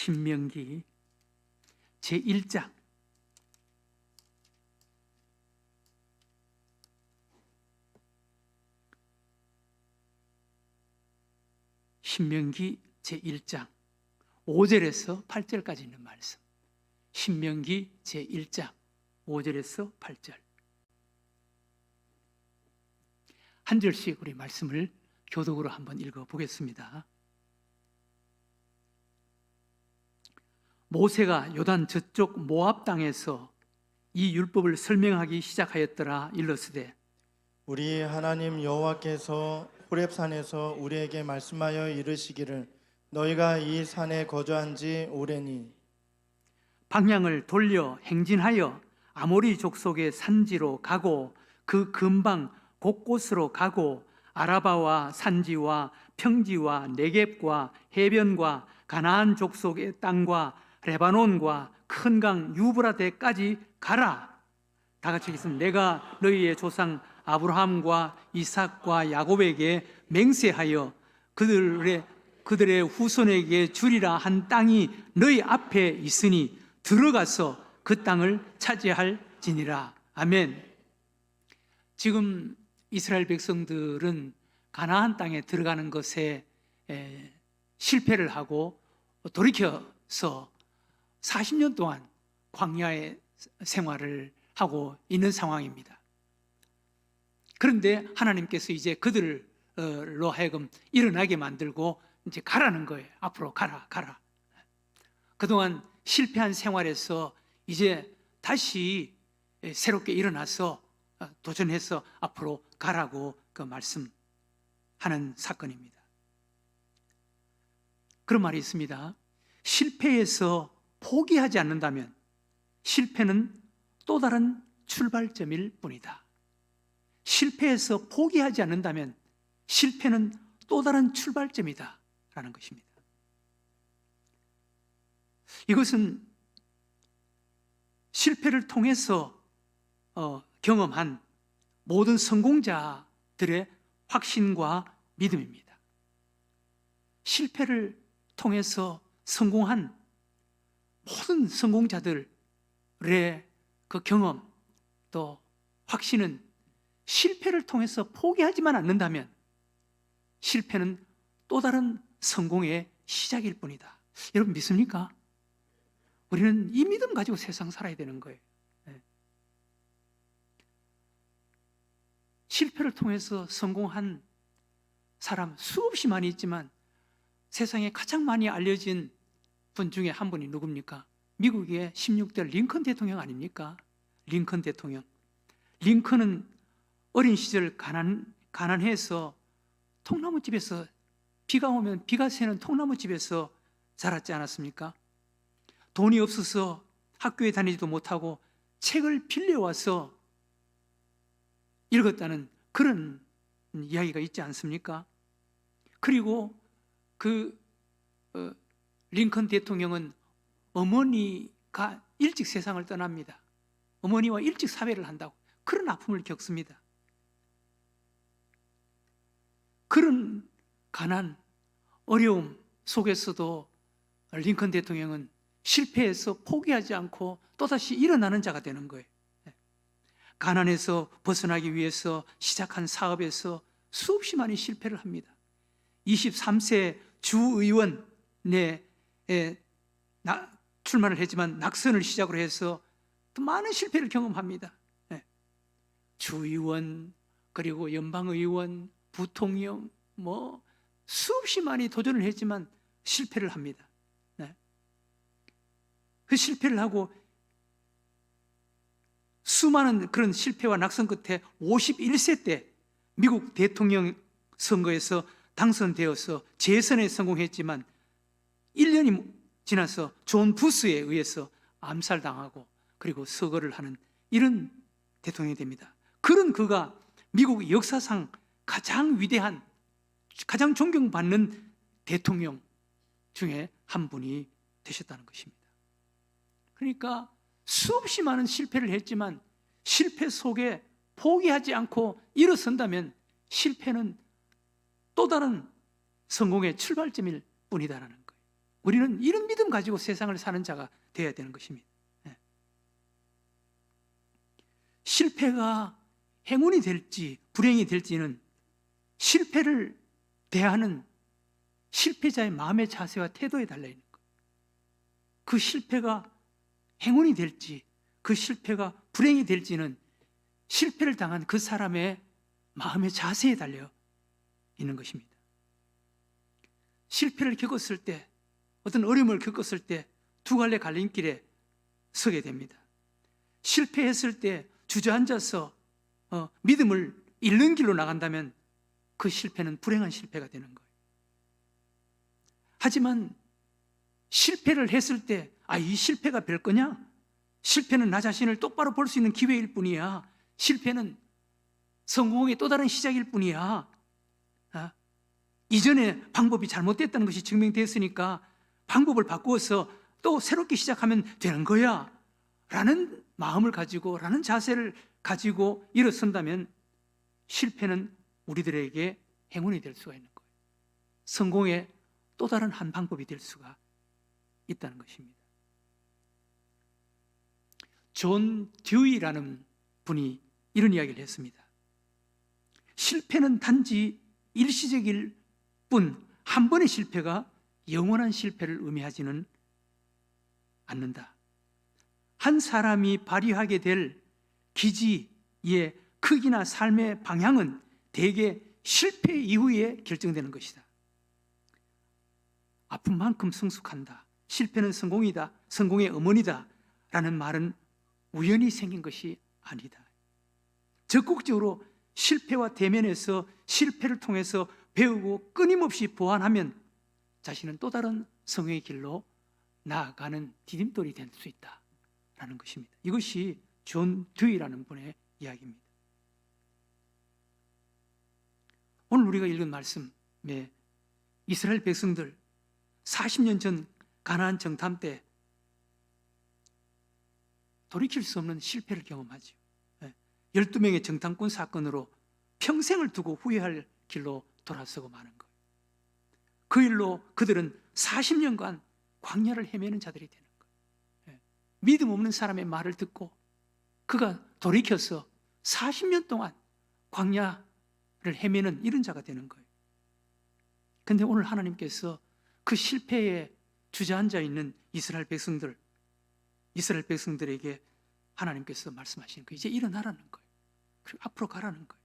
신명기 제1장 신명기 제1장 5절에서 8절까지 있는 말씀. 신명기 제1장 5절에서 8절. 한 절씩 우리 말씀을 교독으로 한번 읽어보겠습니다. 모세가 요단 저쪽 모압 땅에서 이 율법을 설명하기 시작하였더라. 일러스되 우리 하나님 여호와께서 호렙산에서 우리에게 말씀하여 이르시기를 너희가 이 산에 거주한 지 오래니 방향을 돌려 행진하여 아모리 족속의 산지로 가고 그 근방 곳곳으로 가고 아라바와 산지와 평지와 네겝과 해변과 가나안 족속의 땅과 레바논과 큰 강 유브라데까지 가라. 다 같이 읽겠습니다. 내가 너희의 조상 아브라함과 이삭과 야곱에게 맹세하여 그들의 후손에게 주리라 한 땅이 너희 앞에 있으니 들어가서 그 땅을 차지할지니라. 아멘. 지금 이스라엘 백성들은 가나안 땅에 들어가는 것에 실패를 하고 돌이켜서 40년 동안 광야의 생활을 하고 있는 상황입니다. 그런데 하나님께서 이제 그들로 하여금 일어나게 만들고 이제 가라는 거예요. 앞으로 가라. 그동안 실패한 생활에서 이제 다시 새롭게 일어나서 도전해서 앞으로 가라고 그 말씀하는 사건입니다. 그런 말이 있습니다. 실패해서 포기하지 않는다면 실패는 또 다른 출발점일 뿐이다. 실패해서 포기하지 않는다면 실패는 또 다른 출발점이다 라는 것입니다. 이것은 실패를 통해서 경험한 모든 성공자들의 확신과 믿음입니다. 실패를 통해서 성공한 모든 성공자들의 그 경험 또 확신은 실패를 통해서 포기하지만 않는다면 실패는 또 다른 성공의 시작일 뿐이다. 여러분 믿습니까? 우리는 이 믿음 가지고 세상 살아야 되는 거예요. 실패를 통해서 성공한 사람 수없이 많이 있지만 세상에 가장 많이 알려진 분 중에 한 분이 누굽니까? 미국의 16대 링컨 대통령 아닙니까? 링컨 대통령. 링컨은 어린 시절 가난해서 통나무집에서 비가 오면 비가 새는 통나무집에서 자랐지 않았습니까? 돈이 없어서 학교에 다니지도 못하고 책을 빌려와서 읽었다는 그런 이야기가 있지 않습니까? 그리고 링컨 대통령은 어머니가 일찍 세상을 떠납니다. 어머니와 일찍 사별을 한다고 그런 아픔을 겪습니다. 그런 가난, 어려움 속에서도 링컨 대통령은 실패해서 포기하지 않고 또다시 일어나는 자가 되는 거예요. 가난에서 벗어나기 위해서 시작한 사업에서 수없이 많이 실패를 합니다. 23세 주의원에 출마를 했지만 낙선을 시작으로 해서 또 많은 실패를 경험합니다. 주의원, 그리고 연방의원, 부통령, 수없이 많이 도전을 했지만 실패를 합니다. 그 실패를 하고 수많은 그런 실패와 낙선 끝에 51세 때 미국 대통령 선거에서 당선되어서 재선에 성공했지만 1년이 지나서 존 부스에 의해서 암살당하고 그리고 서거를 하는 이런 대통령이 됩니다. 그런 그가 미국 역사상 가장 위대한, 가장 존경받는 대통령 중에 한 분이 되셨다는 것입니다. 그러니까 수없이 많은 실패를 했지만 실패 속에 포기하지 않고 일어선다면 실패는 또 다른 성공의 출발점일 뿐이다라는 거예요. 우리는 이런 믿음 가지고 세상을 사는 자가 되어야 되는 것입니다. 실패가 행운이 될지 불행이 될지는 실패를 대하는 실패자의 마음의 자세와 태도에 달려있는 거예요. 그 실패가 행운이 될지 그 실패가 불행이 될지는 실패를 당한 그 사람의 마음의 자세에 달려 있는 것입니다. 실패를 겪었을 때, 어떤 어려움을 겪었을 때 두 갈래 갈림길에 서게 됩니다. 실패했을 때 주저앉아서 믿음을 잃는 길로 나간다면 그 실패는 불행한 실패가 되는 거예요. 하지만 실패를 했을 때 이 실패가 별 거냐? 실패는 나 자신을 똑바로 볼 수 있는 기회일 뿐이야. 실패는 성공의 또 다른 시작일 뿐이야. 이전에 방법이 잘못됐다는 것이 증명됐으니까 방법을 바꾸어서 또 새롭게 시작하면 되는 거야 라는 마음을 가지고, 라는 자세를 가지고 일어선다면 실패는 우리들에게 행운이 될 수가 있는 거예요. 성공의 또 다른 한 방법이 될 수가 있다는 것입니다. 존 듀이라는 분이 이런 이야기를 했습니다. 실패는 단지 일시적일 뿐 한 번의 실패가 영원한 실패를 의미하지는 않는다. 한 사람이 발휘하게 될 기지의 크기나 삶의 방향은 대개 실패 이후에 결정되는 것이다. 아픈 만큼 성숙한다. 실패는 성공이다. 성공의 어머니다. 라는 말은 우연히 생긴 것이 아니다. 적극적으로 실패와 대면해서 실패를 통해서 배우고 끊임없이 보완하면 자신은 또 다른 성공의 길로 나아가는 디딤돌이 될 수 있다라는 것입니다. 이것이 존 듀이라는 분의 이야기입니다. 오늘 우리가 읽은 말씀에 이스라엘 백성들 40년 전 가나안 정탐 때 돌이킬 수 없는 실패를 경험하죠. 12명의 정탐꾼 사건으로 평생을 두고 후회할 길로 돌아서고 마는 거예요. 그 일로 그들은 40년간 광야를 헤매는 자들이 되는 거예요. 믿음 없는 사람의 말을 듣고 그가 돌이켜서 40년 동안 광야를 헤매는 이런 자가 되는 거예요. 그런데 오늘 하나님께서 그 실패에 주저앉아 있는 이스라엘 백성들에게 하나님께서 말씀하시는 거예요. 이제 일어나라는 거예요. 그리고 앞으로 가라는 거예요.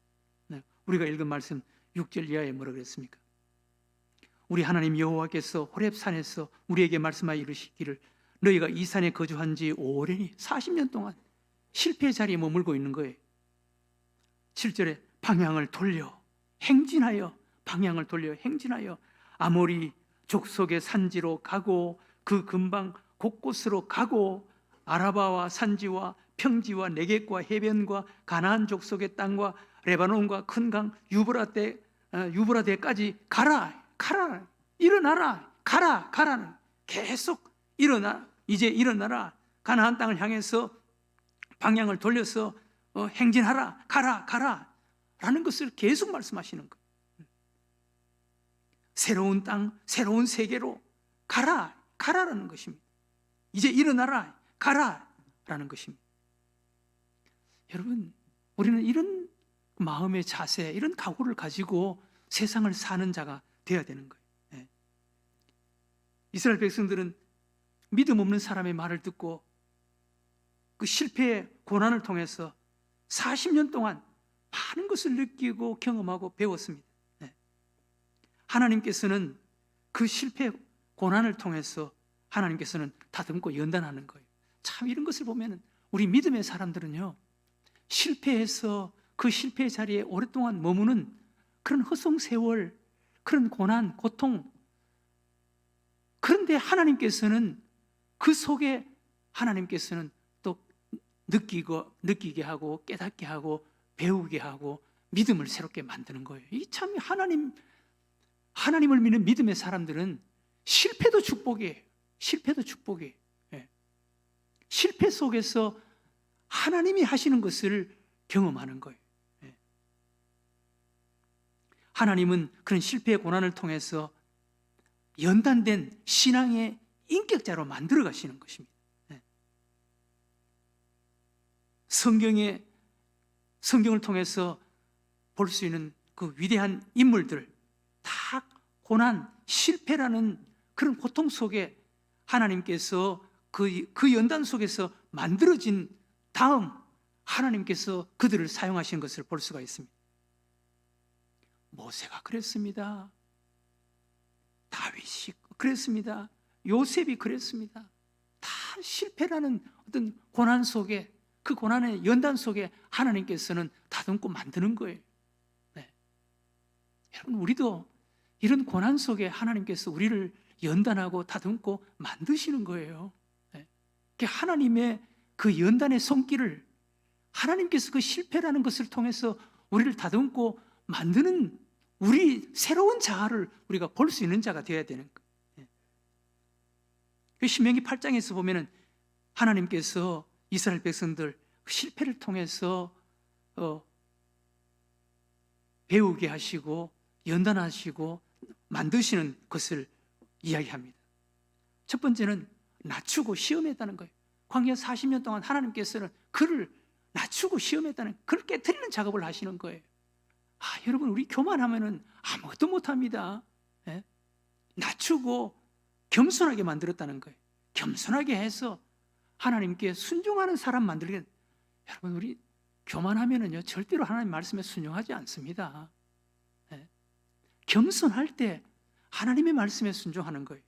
우리가 읽은 말씀 6절 이하에 뭐라고 그랬습니까? 우리 하나님 여호와께서 호렙산에서 우리에게 말씀하여 이르시기를 너희가 이 산에 거주한 지 오래니 40년 동안 실패의 자리에 머물고 있는 거예요. 7절에 방향을 돌려 행진하여 아모리 족속의 산지로 가고 그 근방 곳곳으로 가고 아라바와 산지와 평지와 네겝과 해변과 가나안 족속의 땅과 레바논과 큰 강 유브라데까지 가라. 일어나라. 가라는 계속 이제 일어나라. 가나안 땅을 향해서 방향을 돌려서 행진하라. 가라라는 것을 계속 말씀하시는 거예요. 새로운 땅, 새로운 세계로 가라라는 것입니다. 이제 일어나라. 가라라는 것입니다. 여러분, 우리는 이런 마음의 자세, 이런 각오를 가지고 세상을 사는 자가 되어야 되는 거예요. 이스라엘 백성들은 믿음 없는 사람의 말을 듣고 그 실패의 고난을 통해서 40년 동안 많은 것을 느끼고 경험하고 배웠습니다. 하나님께서는 그 실패 고난을 통해서 하나님께서는 다듬고 연단하는 거예요. 참 이런 것을 보면 우리 믿음의 사람들은요, 실패해서 그 실패의 자리에 오랫동안 머무는 그런 허송세월, 그런 고난, 고통, 그런데 하나님께서는 그 속에 하나님께서는 또 느끼게 하고 깨닫게 하고 배우게 하고 믿음을 새롭게 만드는 거예요. 이 참 하나님을 믿는 믿음의 사람들은 실패도 축복이에요. 실패 속에서 하나님이 하시는 것을 경험하는 거예요. 하나님은 그런 실패의 고난을 통해서 연단된 신앙의 인격자로 만들어 가시는 것입니다. 성경을 통해서 볼 수 있는 그 위대한 인물들, 다 고난, 실패라는 그런 고통 속에 하나님께서 그 연단 속에서 만들어진 다음 하나님께서 그들을 사용하신 것을 볼 수가 있습니다. 모세가 그랬습니다. 다윗이 그랬습니다. 요셉이 그랬습니다. 다 실패라는 어떤 고난 속에, 그 고난의 연단 속에 하나님께서는 다듬고 만드는 거예요. 네. 여러분, 우리도 이런 고난 속에 하나님께서 우리를 연단하고 다듬고 만드시는 거예요. 네. 하나님의 그 연단의 손길을, 하나님께서 그 실패라는 것을 통해서 우리를 다듬고 만드는 우리 새로운 자아를 우리가 볼 수 있는 자가 되어야 되는 거예요. 그 신명기 8장에서 보면은 하나님께서 이스라엘 백성들 실패를 통해서 배우게 하시고 연단하시고 만드시는 것을 이야기합니다. 첫 번째는 낮추고 시험했다는 거예요. 광야 40년 동안 하나님께서는 그를 낮추고 시험했다는, 그를 깨트리는 작업을 하시는 거예요. 여러분, 우리 교만하면은 아무것도 못합니다. 예? 낮추고 겸손하게 만들었다는 거예요. 겸손하게 해서 하나님께 순종하는 사람 만들게. 여러분, 우리 교만하면은요 절대로 하나님 말씀에 순종하지 않습니다. 예? 겸손할 때 하나님의 말씀에 순종하는 거예요.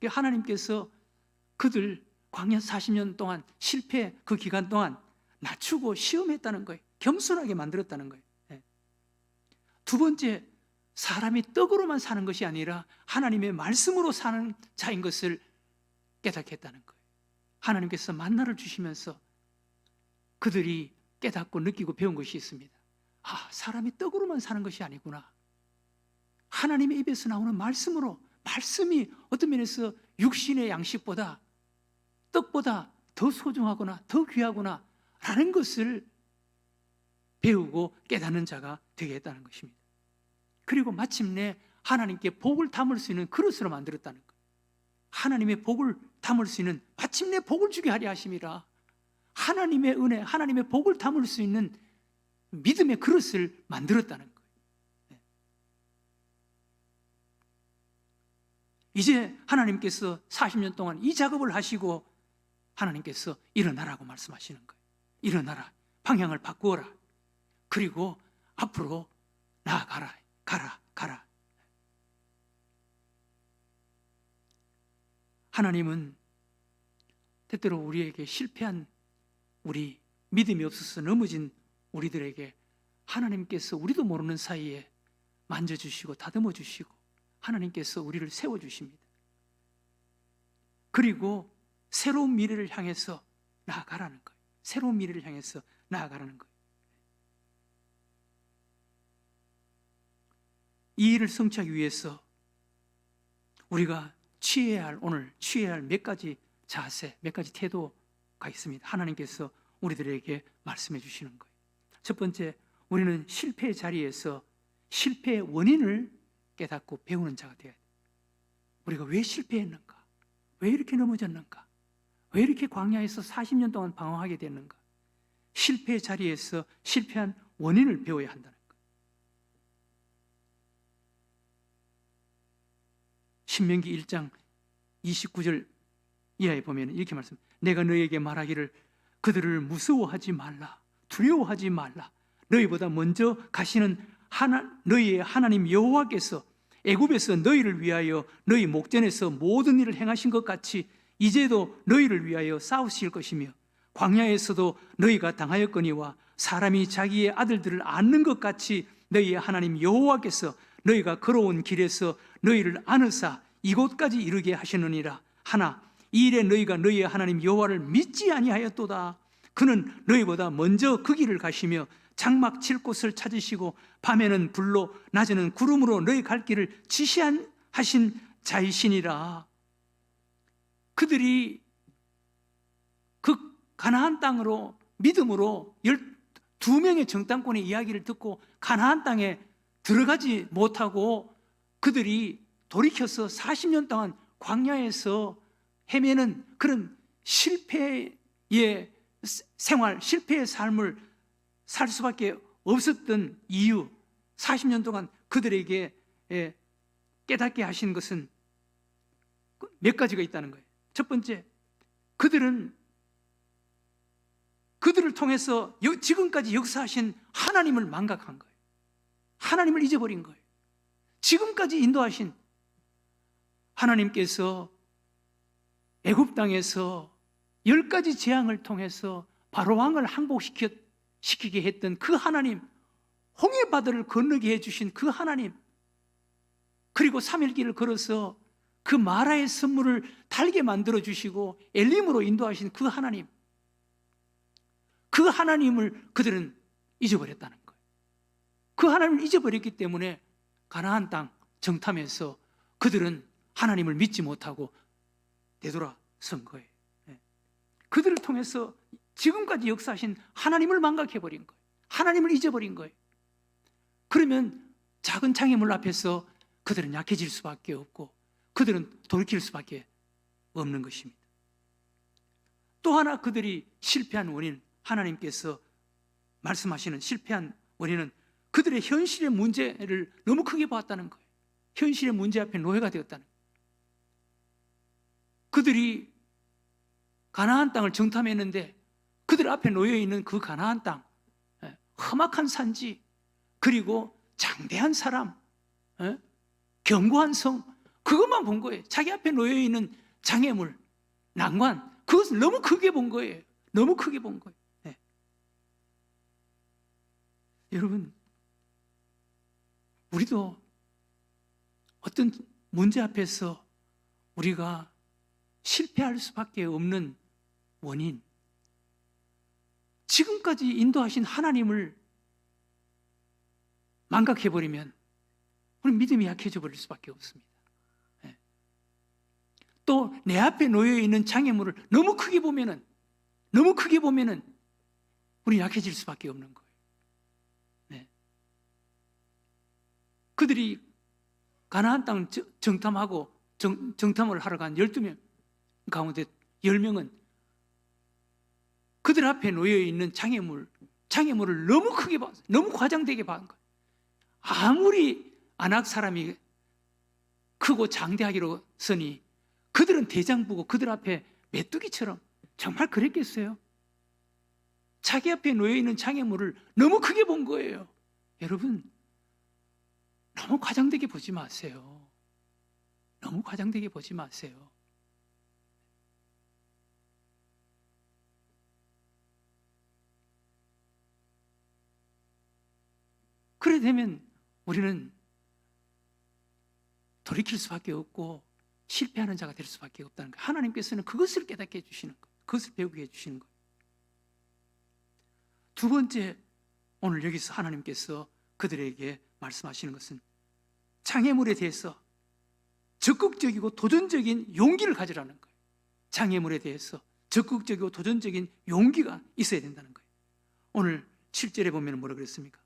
하나님께서 그들 광야 40년 동안 실패 그 기간 동안 낮추고 시험했다는 거예요. 겸손하게 만들었다는 거예요. 예. 두 번째, 사람이 떡으로만 사는 것이 아니라 하나님의 말씀으로 사는 자인 것을 깨닫게 했다는 거예요. 하나님께서 만나를 주시면서 그들이 깨닫고 느끼고 배운 것이 있습니다. 사람이 떡으로만 사는 것이 아니구나. 하나님의 입에서 나오는 말씀으로, 말씀이 어떤 면에서 육신의 양식보다, 떡보다 더 소중하구나, 더 귀하구나 라는 것을 배우고 깨닫는 자가 되게 했다는 것입니다. 그리고 마침내 하나님께 복을 담을 수 있는 그릇으로 만들었다는 거예요. 하나님의 복을 담을 수 있는, 마침내 복을 주게 하려 하심이라, 하나님의 은혜, 하나님의 복을 담을 수 있는 믿음의 그릇을 만들었다는 거예요. 이제 하나님께서 40년 동안 이 작업을 하시고 하나님께서 일어나라고 말씀하시는 거예요. 일어나라, 방향을 바꾸어라, 그리고 앞으로 나아가라, 가라. 하나님은 때때로 우리에게 실패한, 우리 믿음이 없어서 넘어진 우리들에게 하나님께서 우리도 모르는 사이에 만져주시고 다듬어 주시고 하나님께서 우리를 세워주십니다. 그리고 새로운 미래를 향해서 나아가라는 거예요. 새로운 미래를 향해서 나아가라는 거예요. 이 일을 성취하기 위해서 우리가 오늘 취해야 할 몇 가지 자세, 몇 가지 태도가 있습니다. 하나님께서 우리들에게 말씀해 주시는 거예요. 첫 번째, 우리는 실패의 자리에서 실패의 원인을 깨닫고 배우는 자가 되어야 돼요. 우리가 왜 실패했는가? 왜 이렇게 넘어졌는가? 왜 이렇게 광야에서 40년 동안 방황하게 됐는가? 실패의 자리에서 실패한 원인을 배워야 한다는 거예요. 신명기 1장 29절 이하에 보면 이렇게 말씀합니다. 내가 너희에게 말하기를 그들을 무서워하지 말라, 두려워하지 말라. 너희보다 먼저 가시는 너희의 하나님 여호와께서 애굽에서 너희를 위하여 너희 목전에서 모든 일을 행하신 것 같이 이제도 너희를 위하여 싸우실 것이며 광야에서도 너희가 당하였거니와 사람이 자기의 아들들을 안는 것 같이 너희의 하나님 여호와께서 너희가 걸어온 길에서 너희를 안으사 이곳까지 이르게 하시느니라. 하나 이 일에 너희가 너희의 하나님 여호와를 믿지 아니하였도다. 그는 너희보다 먼저 그 길을 가시며 장막 칠 곳을 찾으시고 밤에는 불로 낮에는 구름으로 너희 갈 길을 지시하신 자이시니라. 그들이 그 가나안 땅으로 믿음으로 12명의 정탐꾼의 이야기를 듣고 가나안 땅에 들어가지 못하고 그들이 돌이켜서 40년 동안 광야에서 헤매는 그런 실패의 생활, 실패의 삶을 살 수밖에 없었던 이유, 40년 동안 그들에게 깨닫게 하신 것은 몇 가지가 있다는 거예요. 첫 번째, 그들을 통해서 지금까지 역사하신 하나님을 망각한 거예요. 하나님을 잊어버린 거예요. 지금까지 인도하신 하나님께서 애굽 땅에서 10가지 재앙을 통해서 바로 왕을 항복시키게 했던 그 하나님, 홍해 바다를 건너게 해주신 그 하나님, 그리고 3일길을 걸어서 그 마라의 선물을 달게 만들어 주시고 엘림으로 인도하신 그 하나님, 그 하나님을 그들은 잊어버렸다는 거예요. 그 하나님을 잊어버렸기 때문에 가나안 땅 정탐에서 그들은 하나님을 믿지 못하고 되돌아선 거예요. 그들을 통해서 지금까지 역사하신 하나님을 망각해버린 거예요. 하나님을 잊어버린 거예요. 그러면 작은 장애물 앞에서 그들은 약해질 수밖에 없고 그들은 돌이킬 수밖에 없는 것입니다. 또 하나 그들이 실패한 원인, 하나님께서 말씀하시는 실패한 원인은 그들의 현실의 문제를 너무 크게 봤다는 거예요. 현실의 문제 앞에 노예가 되었다는 거예요. 그들이 가나안 땅을 정탐했는데 그들 앞에 놓여있는 그 가나안 땅, 험악한 산지, 그리고 장대한 사람, 견고한 성, 그것만 본 거예요. 자기 앞에 놓여있는 장애물, 난관, 그것을 너무 크게 본 거예요. 너무 크게 본 거예요. 여러분, 우리도 어떤 문제 앞에서 우리가 실패할 수밖에 없는 원인, 지금까지 인도하신 하나님을 망각해버리면 우리 믿음이 약해져 버릴 수밖에 없습니다. 또 내 앞에 놓여있는 장애물을 너무 크게 보면은 우리 약해질 수밖에 없는 거예요. 그들이 가나안 땅 정탐하고 정탐을 하러 간 12명 가운데 10명은 그들 앞에 놓여있는 장애물을 너무 크게 봤어요. 너무 과장되게 본 거예요. 아무리 안악 사람이 크고 장대하기로 서니 그들은 대장부고 그들 앞에 메뚜기처럼 정말 그랬겠어요? 자기 앞에 놓여있는 장애물을 너무 크게 본 거예요. 여러분, 너무 과장되게 보지 마세요. 너무 과장되게 보지 마세요. 그래 되면 우리는 돌이킬 수밖에 없고 실패하는 자가 될 수밖에 없다는 거예요. 하나님께서는 그것을 깨닫게 해주시는 거예요. 그것을 배우게 해주시는 거예요. 두 번째, 오늘 여기서 하나님께서 그들에게 말씀하시는 것은 장애물에 대해서 적극적이고 도전적인 용기를 가지라는 거예요. 장애물에 대해서 적극적이고 도전적인 용기가 있어야 된다는 거예요. 오늘 7절에 보면 뭐라 그랬습니까?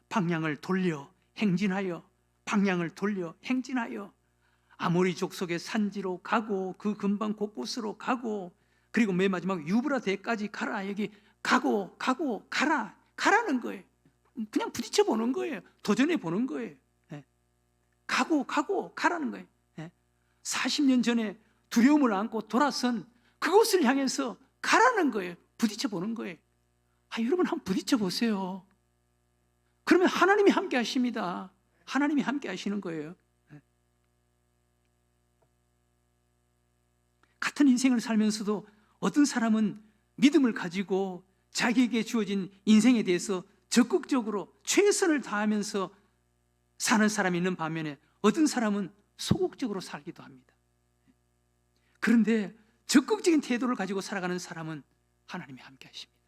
방향을 돌려 행진하여, 방향을 돌려 행진하여 아모리 족속의 산지로 가고 그 근방 곳곳으로 가고, 그리고 맨 마지막 유브라데까지 가라. 여기 가고 가라는 거예요. 그냥 부딪혀 보는 거예요. 도전해 보는 거예요. 가고 가라는 거예요. 40년 전에 두려움을 안고 돌아선 그곳을 향해서 가라는 거예요. 부딪혀 보는 거예요. 여러분 한번 부딪혀 보세요. 그러면 하나님이 함께 하십니다. 하나님이 함께 하시는 거예요. 같은 인생을 살면서도 어떤 사람은 믿음을 가지고 자기에게 주어진 인생에 대해서 적극적으로 최선을 다하면서 사는 사람이 있는 반면에 어떤 사람은 소극적으로 살기도 합니다. 그런데 적극적인 태도를 가지고 살아가는 사람은 하나님이 함께 하십니다.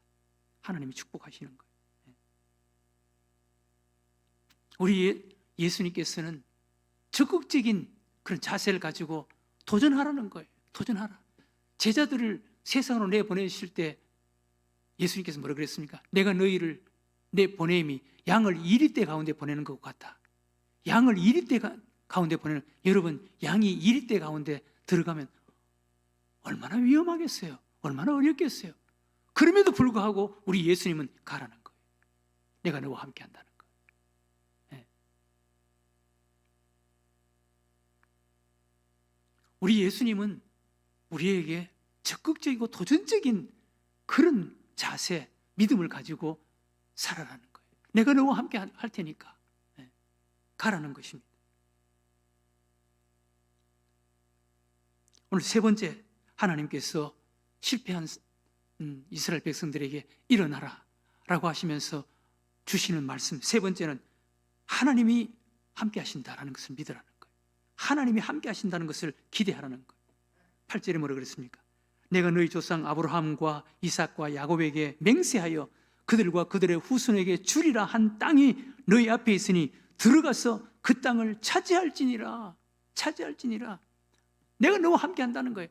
하나님이 축복하시는 거예요. 우리 예수님께서는 적극적인 그런 자세를 가지고 도전하라는 거예요. 도전하라. 제자들을 세상으로 내보내실 때 예수님께서 뭐라 그랬습니까? 내가 너희를 내 보냄이 양을 2리떼 가운데 보내는 것 같다. 양을 2리떼 가운데 보내는, 여러분 양이 2리떼 가운데 들어가면 얼마나 위험하겠어요. 얼마나 어렵겠어요. 그럼에도 불구하고 우리 예수님은 가라는 거예요. 내가 너와 함께 한다는 거예요. 네. 우리 예수님은 우리에게 적극적이고 도전적인 그런 자세, 믿음을 가지고 살아라는 거예요. 내가 너와 함께 할 테니까 가라는 것입니다. 오늘 세 번째, 하나님께서 실패한 이스라엘 백성들에게 일어나라 라고 하시면서 주시는 말씀, 세 번째는 하나님이 함께 하신다라는 것을 믿으라는 거예요. 하나님이 함께 하신다는 것을 기대하라는 거예요. 8절에 뭐라 그랬습니까? 내가 너희 조상 아브라함과 이삭과 야곱에게 맹세하여 그들과 그들의 후손에게 주리라 한 땅이 너희 앞에 있으니 들어가서 그 땅을 차지할지니라. 내가 너와 함께 한다는 거예요.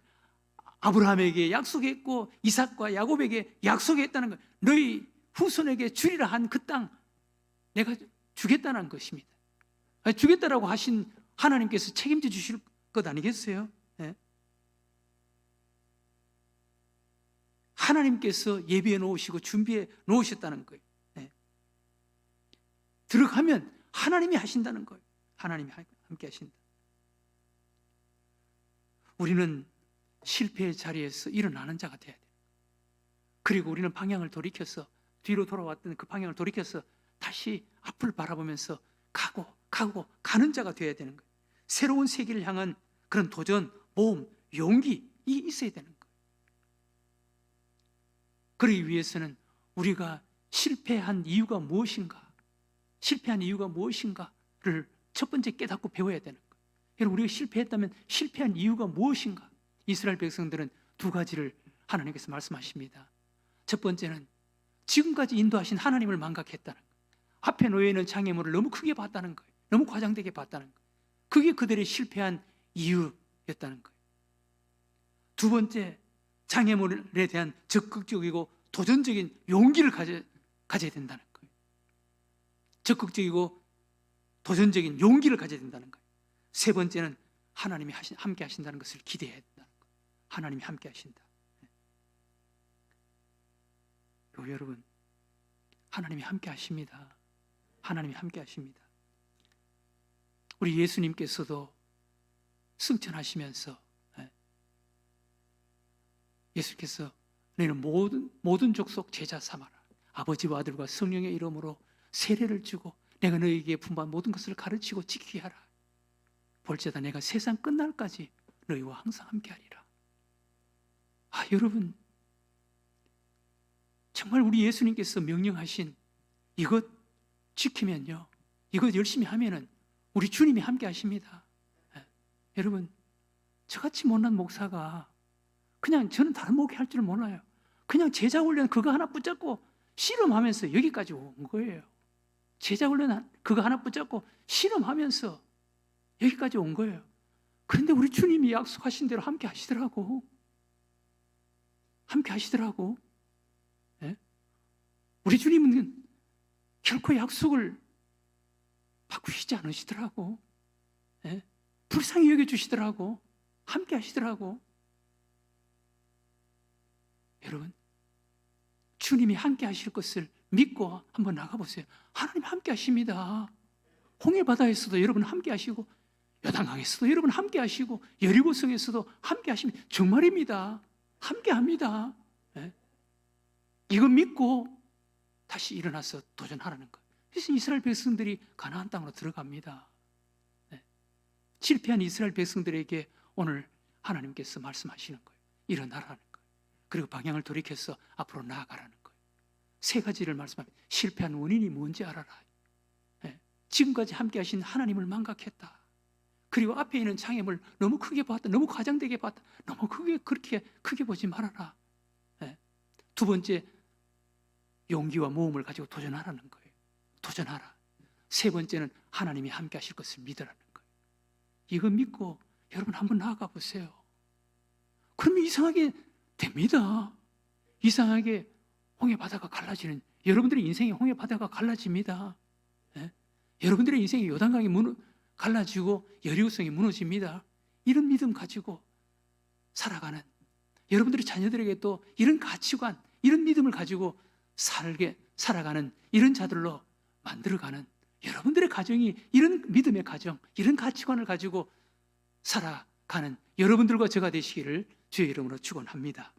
아브라함에게 약속했고 이삭과 야곱에게 약속했다는 거예요. 너희 후손에게 주리라 한 그 땅 내가 주겠다는 것입니다. 주겠다라고 하신 하나님께서 책임져 주실 것 아니겠어요? 네? 하나님께서 예비해 놓으시고 준비해 놓으셨다는 거예요. 네. 들어가면 하나님이 하신다는 거예요. 하나님이 함께 하신다. 우리는 실패의 자리에서 일어나는 자가 돼야 돼요. 그리고 우리는 방향을 돌이켜서 뒤로 돌아왔던 그 방향을 돌이켜서 다시 앞을 바라보면서 가는 자가 돼야 되는 거예요. 새로운 세계를 향한 그런 도전, 모험, 용기 이 있어야 되는 거예요. 그러기 위해서는 우리가 실패한 이유가 무엇인가를 첫 번째 깨닫고 배워야 되는 거예요. 여러분, 우리가 실패했다면 실패한 이유가 무엇인가? 이스라엘 백성들은 두 가지를 하나님께서 말씀하십니다. 첫 번째는 지금까지 인도하신 하나님을 망각했다는 거예요. 앞에 놓여 있는 장애물을 너무 크게 봤다는 거예요. 너무 과장되게 봤다는 거예요. 그게 그들의 실패한 이유였다는 거예요. 두 번째, 장애물에 대한 적극적이고 도전적인 용기를 가져야 된다는 거예요. 적극적이고 도전적인 용기를 가져야 된다는 거예요. 세 번째는 하나님이 함께 하신다는 것을 기대해야 된다는 거예요. 하나님이 함께 하신다. 여러분, 하나님이 함께 하십니다. 하나님이 함께 하십니다. 우리 예수님께서도 승천하시면서 예수께서 너희는 모든 족속 제자 삼아라. 아버지와 아들과 성령의 이름으로 세례를 주고 내가 너희에게 분부한 모든 것을 가르치고 지키게 하라. 볼지어다 내가 세상 끝날까지 너희와 항상 함께하리라. 여러분, 정말 우리 예수님께서 명령하신 이것 지키면요, 이것 열심히 하면은 우리 주님이 함께 하십니다. 여러분, 저같이 못난 목사가 그냥 저는 다른 목회 할 줄 몰라요. 그냥 제자 훈련 그거 하나 붙잡고 씨름하면서 여기까지 온 거예요. 제자 훈련 그거 하나 붙잡고 씨름하면서 여기까지 온 거예요. 그런데 우리 주님이 약속하신 대로 함께 하시더라고. 함께 하시더라고. 네? 우리 주님은 결코 약속을 바꾸시지 않으시더라고. 네? 불쌍히 여겨주시더라고. 함께 하시더라고. 여러분, 주님이 함께 하실 것을 믿고 한번 나가보세요. 하나님 함께 하십니다. 홍해바다에서도 여러분 함께 하시고, 요단강에서도 여러분 함께 하시고, 여리고성에서도 함께 하십니다. 정말입니다. 함께 합니다. 네? 이거 믿고 다시 일어나서 도전하라는 거예요. 그래서 이스라엘 백성들이 가나안 땅으로 들어갑니다. 네? 실패한 이스라엘 백성들에게 오늘 하나님께서 말씀하시는 거예요. 일어나라는 거예요. 그리고 방향을 돌이켜서 앞으로 나아가라는 거예요. 세 가지를 말씀합니다. 실패한 원인이 뭔지 알아라. 네? 지금까지 함께 하신 하나님을 망각했다. 그리고 앞에 있는 장애물 너무 크게 봤다. 너무 과장되게 봤다. 너무 그렇게 크게 보지 말아라. 네. 두 번째, 용기와 모험을 가지고 도전하라는 거예요. 도전하라. 세 번째는 하나님이 함께 하실 것을 믿으라는 거예요. 이거 믿고 여러분 한번 나아가 보세요. 그러면 이상하게 됩니다. 이상하게 홍해바다가 갈라지는, 여러분들의 인생의 홍해바다가 갈라집니다. 네? 여러분들의 인생의 요단강이 갈라지고 여리고성이 무너집니다. 이런 믿음 가지고 살아가는, 여러분들의 자녀들에게 또 이런 가치관, 이런 믿음을 가지고 살아가는 이런 자들로 만들어가는, 여러분들의 가정이 이런 믿음의 가정, 이런 가치관을 가지고 살아가는 여러분들과 저가 되시기를 주의 이름으로 축원합니다.